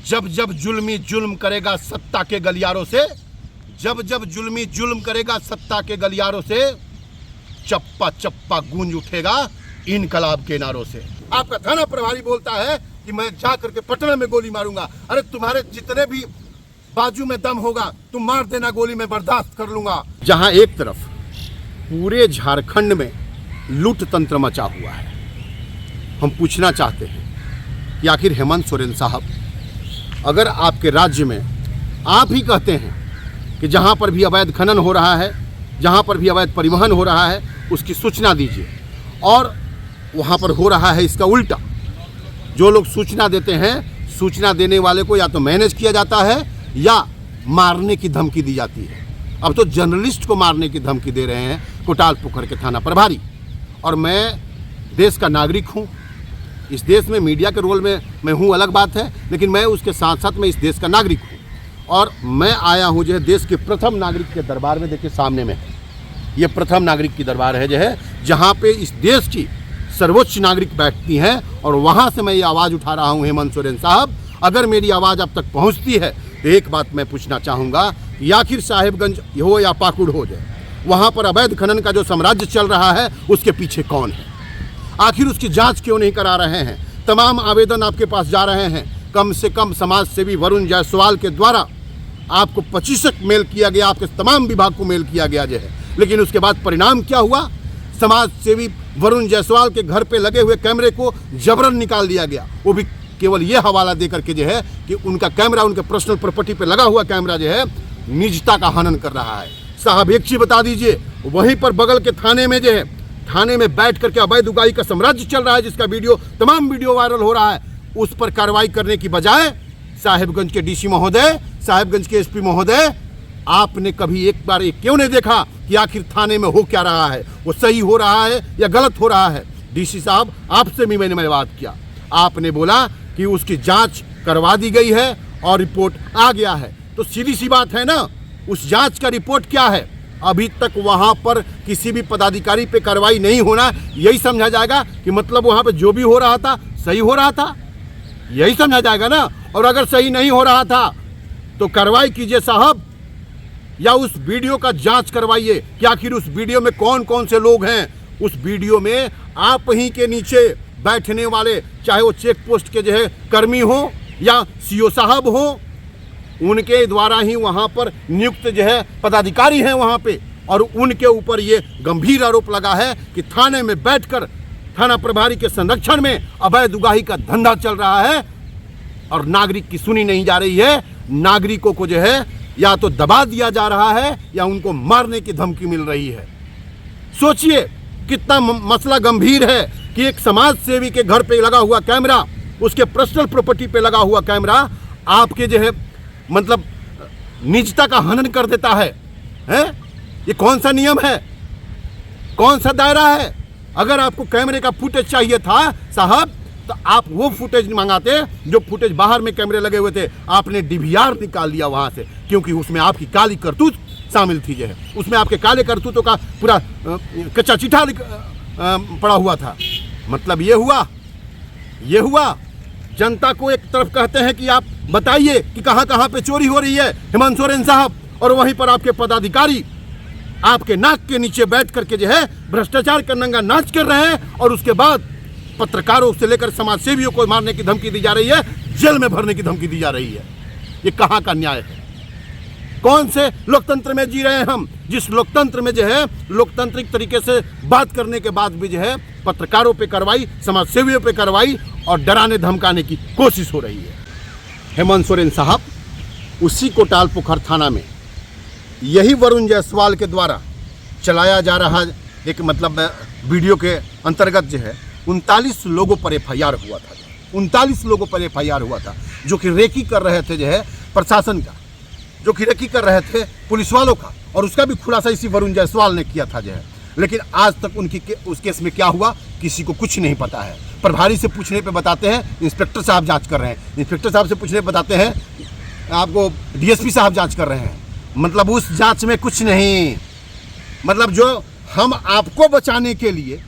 जब जब जुल्मी जुल्म करेगा सत्ता के गलियारों से, जब जब जुल्मी जुल्म करेगा सत्ता के गलियारों से, चप्पा चप्पा गूंज उठेगा इनकलाब के नारों से। आपका थाना प्रभारी बोलता है कि मैं जा करके पटना में गोली मारूंगा। अरे तुम्हारे जितने भी बाजू में दम होगा तुम मार देना गोली, में बर्दाश्त कर लूंगा। जहां एक तरफ पूरे झारखंड में लूट तंत्र मचा हुआ है, हम पूछना चाहते हैं कि आखिर हेमंत सोरेन साहब, अगर आपके राज्य में आप ही कहते हैं कि जहां पर भी अवैध खनन हो रहा है, जहां पर भी अवैध परिवहन हो रहा है, उसकी सूचना दीजिए, और वहां पर हो रहा है इसका उल्टा। जो लोग सूचना देते हैं, सूचना देने वाले को या तो मैनेज किया जाता है या मारने की धमकी दी जाती है। अब तो जर्नलिस्ट को मारने की धमकी दे रहे हैं कोटाल पोखर के थाना प्रभारी। और मैं देश का नागरिक हूं, इस देश में मीडिया के रोल में मैं हूं अलग बात है, लेकिन मैं उसके साथ साथ मैं इस देश का नागरिक हूं। और मैं आया हूं जो है देश के प्रथम नागरिक के दरबार में। देखिए सामने में ये प्रथम नागरिक की दरबार है जो है, जहां पे इस देश की सर्वोच्च नागरिक बैठती हैं, और वहां से मैं ये आवाज़ उठा रहा हूं। हेमंत सोरेन साहब, अगर मेरी आवाज़ अब तक पहुंचती है तो एक बात मैं पूछना चाहूँगा कि आखिर साहिबगंज हो या पाकुड़ हो जाए, वहाँ पर अवैध खनन का जो साम्राज्य चल रहा है उसके पीछे कौन है? आखिर उसकी जांच क्यों नहीं करा रहे हैं? तमाम आवेदन आपके पास जा रहे हैं। कम से कम समाज सेवी वरुण जायसवाल के द्वारा आपको 25 मेल किया गया, आपके तमाम विभाग को मेल किया गया जो है, लेकिन उसके बाद परिणाम क्या हुआ? समाज सेवी वरुण जायसवाल के घर पे लगे हुए कैमरे को जबरन निकाल दिया गया। वो भी केवल ये हवाला दे करके जो है कि उनका कैमरा, उनके पर्सनल प्रॉपर्टी पे लगा हुआ कैमरा जो है निजता का हनन कर रहा है। साहब एक चीज बता दीजिए, वहीं पर बगल के थाने में जो है, थाने में बैठ करके अवैध उगाही का साम्राज्य चल रहा है, जिसका तमाम वीडियो वायरल हो रहा है, उस पर कार्रवाई करने की बजाय साहिबगंज के डीसी महोदय, साहिबगंज के एसपी महोदय, आपने कभी एक बार ये क्यों नहीं देखा कि आखिर थाने में हो क्या रहा है? वो सही हो रहा है या गलत हो रहा है? डीसी साहब, आपसे भी मैंने बात किया, आपने बोला कि उसकी जांच करवा दी गई है और रिपोर्ट आ गया है। तो सीधी सी बात है ना, उस जांच का रिपोर्ट क्या है? अभी तक वहां पर किसी भी पदाधिकारी पे कार्रवाई नहीं होना, यही समझा जाएगा कि मतलब वहां पे जो भी हो रहा था सही हो रहा था, यही समझा जाएगा ना। और अगर सही नहीं हो रहा था तो कार्रवाई कीजिए साहब, या उस वीडियो का जांच करवाइए कि आखिर उस वीडियो में कौन कौन से लोग हैं। उस वीडियो में आप ही के नीचे बैठने वाले, चाहे वो चेक पोस्ट के जो है कर्मी हो या सीओ साहब हो, उनके द्वारा ही वहाँ पर नियुक्त जो है पदाधिकारी हैं वहाँ पे, और उनके ऊपर ये गंभीर आरोप लगा है कि थाने में बैठकर थाना प्रभारी के संरक्षण में अवैध उगाही का धंधा चल रहा है और नागरिक की सुनी नहीं जा रही है। नागरिकों को जो है या तो दबा दिया जा रहा है या उनको मारने की धमकी मिल रही है। सोचिए कितना मसला गंभीर है कि एक समाज सेवी के घर पे लगा हुआ कैमरा, उसके पर्सनल प्रॉपर्टी पे लगा हुआ कैमरा आपके जो है मतलब निजता का हनन कर देता है, हैं? ये कौन सा नियम है? कौन सा दायरा है? अगर आपको कैमरे का फुटेज चाहिए था साहब, तो आप वो फुटेज मंगाते जो फुटेज बाहर में कैमरे लगे हुए थे। आपने डीवीआर निकाल लिया वहां से, क्योंकि उसमें आपकी काली करतूत शामिल थी जो है, उसमें आपके काले करतूतों का पूरा कच्चा चिट्ठा पड़ा हुआ था। मतलब ये हुआ जनता को एक तरफ कहते हैं कि आप बताइए कि कहां कहां पे चोरी हो रही है हेमंत सोरेन साहब, और वहीं पर आपके पदाधिकारी आपके नाक के नीचे बैठ करके जो है भ्रष्टाचार का नंगा नाच कर रहे हैं, और उसके बाद पत्रकारों से लेकर समाज सेवियों को मारने की धमकी दी जा रही है, जेल में भरने की धमकी दी जा रही है। ये कहां का न्याय है? कौन से लोकतंत्र में जी रहे हैं हम, जिस लोकतंत्र में जो है लोकतांत्रिक तरीके से बात करने के बाद भी जो है पत्रकारों पे कार्रवाई, समाज सेवियों पे कार्रवाई और डराने धमकाने की कोशिश हो रही है। हेमंत सोरेन साहब, उसी कोटाल पोखर थाना में यही वरुण जायसवाल के द्वारा चलाया जा रहा एक मतलब वीडियो के अंतर्गत जो है 39 लोगों पर एफआईआर हुआ था। 39 लोगों पर एफआईआर हुआ था जो कि रेकी कर रहे थे जो है प्रशासन का, जो कि रेकी कर रहे थे पुलिस वालों का, और उसका भी खुलासा इसी वरुण जायसवाल ने किया था जो है। लेकिन आज तक उस केस में क्या हुआ किसी को कुछ नहीं पता है। प्रभारी से पूछने पे बताते हैं इंस्पेक्टर साहब जांच कर रहे हैं, इंस्पेक्टर साहब से पूछने पे बताते हैं आपको डीएसपी साहब जांच कर रहे हैं। मतलब उस जांच में कुछ नहीं, मतलब जो हम आपको बचाने के लिए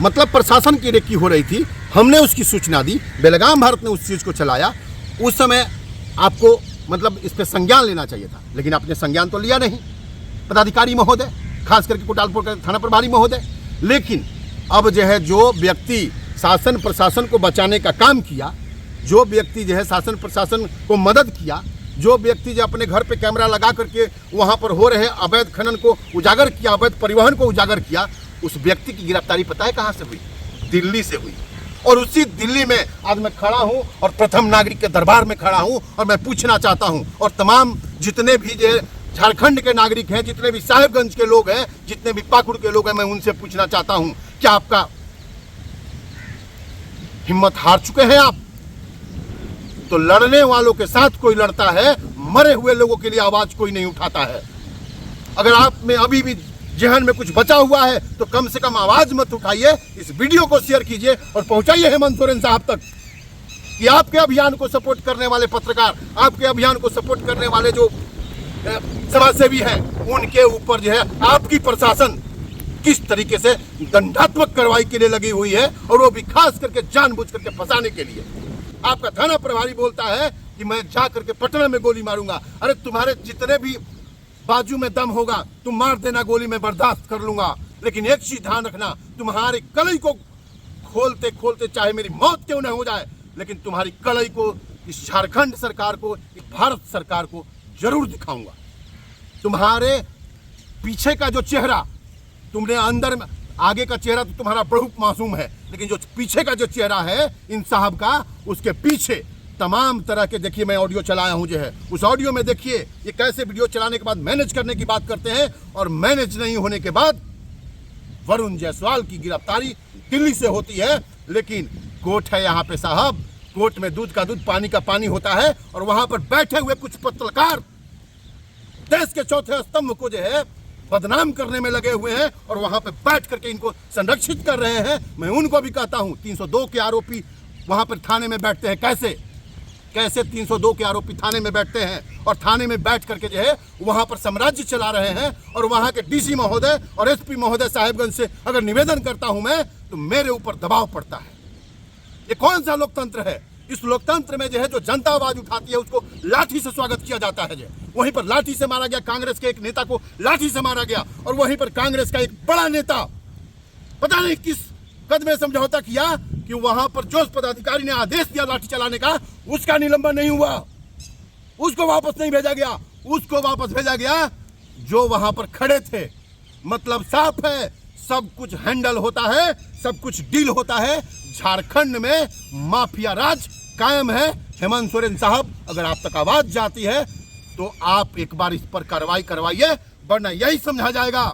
मतलब प्रशासन की रेकी हो रही थी, हमने उसकी सूचना दी, बेलगाम भारत ने उस चीज़ को चलाया। उस समय आपको मतलब इस पे संज्ञान लेना चाहिए था, लेकिन आपने संज्ञान तो लिया नहीं पदाधिकारी महोदय, खास करके कोटालपुर का थाना प्रभारी महोदय। लेकिन अब जो है जो व्यक्ति शासन प्रशासन को बचाने का काम किया, जो व्यक्ति जो है शासन प्रशासन को मदद किया, जो व्यक्ति जो अपने घर पे कैमरा लगा करके वहाँ पर हो रहे अवैध खनन को उजागर किया, अवैध परिवहन को उजागर किया, उस व्यक्ति की गिरफ्तारी पता है कहाँ से हुई? दिल्ली से हुई। और उसी दिल्ली में आज मैं खड़ा हूँ और प्रथम नागरिक के दरबार में खड़ा हूँ और मैं पूछना चाहता हूँ, और तमाम जितने भी जो झारखंड के नागरिक हैं, जितने भी साहिबगंज के लोग हैं, जितने भी पाकुड़ के लोग हैं, मैं उनसे पूछना चाहता हूँ, क्या आपका हिम्मत हार चुके हैं आप? तो लड़ने वालों के साथ कोई लड़ता है, मरे हुए लोगों के लिए आवाज कोई नहीं उठाता है। अगर आप में अभी भी जहन में कुछ बचा हुआ है तो कम से कम आवाज मत उठाइए, इस वीडियो को शेयर कीजिए और पहुंचाइए हेमंत सोरेन साहब तक कि आपके अभियान को सपोर्ट करने वाले पत्रकार, आपके अभियान को सपोर्ट करने वाले जो समाजसेवी हैं, उनके ऊपर जो है आपकी प्रशासन किस तरीके से दंडात्मक कार्रवाई के लिए लगी हुई है, और वो भी खास करके जानबूझ करके फंसाने के लिए। आपका थाना प्रभारी बोलता है कि मैं जा करके पटना में गोली मारूंगा। अरे तुम्हारे जितने भी बाजू में दम होगा तुम मार देना गोली, में बर्दाश्त कर लूंगा, लेकिन एक चीज ध्यान रखना, तुम्हारी कलई को खोलते खोलते चाहे मेरी मौत क्यों न हो जाए, लेकिन तुम्हारी कलई को इस झारखंड सरकार को, इस भारत सरकार को जरूर दिखाऊंगा। तुम्हारे पीछे का जो चेहरा, तुमने अंदर में, आगे का चेहरा तो तुम्हारा बहुत मासूम है, लेकिन जो पीछे का जो चेहरा है इन साहब का, उसके पीछे तमाम तरह के, देखिए मैं ऑडियो चलाया हूं जो है, उस ऑडियो में देखिए ये कैसे वीडियो चलाने के बाद मैनेज करने की बात करते हैं, और मैनेज नहीं होने के बाद वरुण जायसवाल की गिरफ्तारी दिल्ली से होती है। लेकिन कोर्ट है यहाँ पे साहब, कोर्ट में दूध का दूध पानी का पानी होता है, और वहां पर बैठे हुए कुछ पत्रकार देश के चौथे स्तंभ को जो है बदनाम करने में लगे हुए हैं, और वहां पे बैठ करके इनको संरक्षित कर रहे हैं। मैं उनको भी कहता हूं, 302 के आरोपी वहां पर थाने में बैठते हैं, कैसे 302 के आरोपी थाने में बैठते हैं, और थाने में बैठ करके जो है वहां पर साम्राज्य चला रहे हैं। और वहां के डीसी महोदय और एसपी महोदय साहिबगंज से अगर निवेदन करता हूं मैं, तो मेरे ऊपर दबाव पड़ता है। ये कौन सा लोकतंत्र है? इस लोकतंत्र में जो है जो जनता आवाज उठाती है उसको लाठी से स्वागत किया जाता है। जो वहीं पर लाठी से मारा गया, कांग्रेस के एक नेता को लाठी से मारा गया, और वहीं पर कांग्रेस का एक बड़ा नेता पता नहीं किस कद में समझौता किया कि वहां पर जो पदाधिकारी ने आदेश दिया लाठी चलाने का, उसका निलंबन नहीं हुआ, उसको वापस नहीं भेजा गया, उसको वापस भेजा गया जो वहां पर खड़े थे। मतलब साफ है, सब कुछ हैंडल होता है, सब कुछ डील होता है। झारखंड में माफिया राज कायम है। हेमंत सोरेन साहब, अगर आप तक आवाज जाती है तो आप एक बार इस पर कार्रवाई करवाइए, वरना यही समझा जाएगा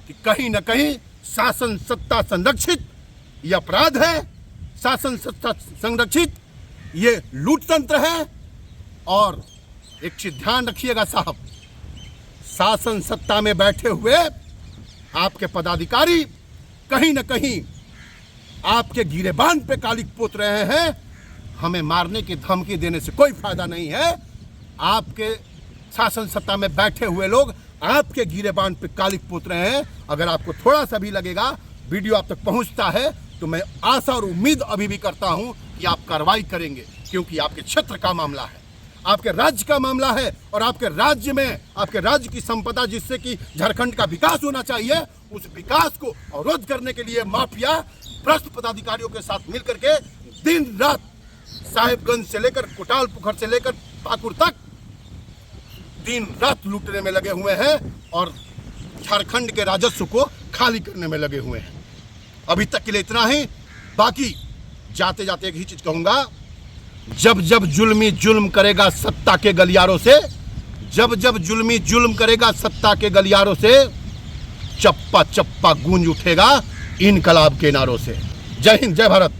कि कहीं ना कहीं शासन सत्ता संरक्षित ये अपराध है, शासन सत्ता संरक्षित ये लूट तंत्र है। और एक चीज ध्यान रखिएगा साहब, शासन सत्ता में बैठे हुए आपके पदाधिकारी कहीं ना कहीं आपके गिरेबान पे कालिक पोत रहे हैं। हमें मारने की धमकी देने से कोई फायदा नहीं है। आपके शासन सत्ता में बैठे हुए लोग आपके गिरेबान पे कालिक पोत रहे हैं। अगर आपको थोड़ा सा भी लगेगा वीडियो आप तक पहुंचता है, तो मैं आशा और उम्मीद अभी भी करता हूं कि आप कार्रवाई करेंगे, क्योंकि आपके क्षेत्र का मामला है, आपके राज्य का मामला है, और आपके राज्य में आपके राज्य की संपदा जिससे कि झारखंड का विकास होना चाहिए, उस विकास को अवरोध करने के लिए माफिया भ्रष्ट पदाधिकारियों के साथ मिलकर के दिन रात साहिबगंज से लेकर कोटालपुर से लेकर पाकुड़ तक दिन रात लूटने में लगे हुए हैं, और झारखंड के राजस्व को खाली करने में लगे हुए हैं। अभी तक के लिए इतना ही। बाकी जाते जाते एक ही चीज कहूंगा, जब जब जुल्मी जुल्म करेगा सत्ता के गलियारों से, जब जब जुल्मी जुल्म करेगा सत्ता के गलियारों से, चप्पा चप्पा गूंज उठेगा इनकलाब के नारों से। जय हिंद, जय भारत।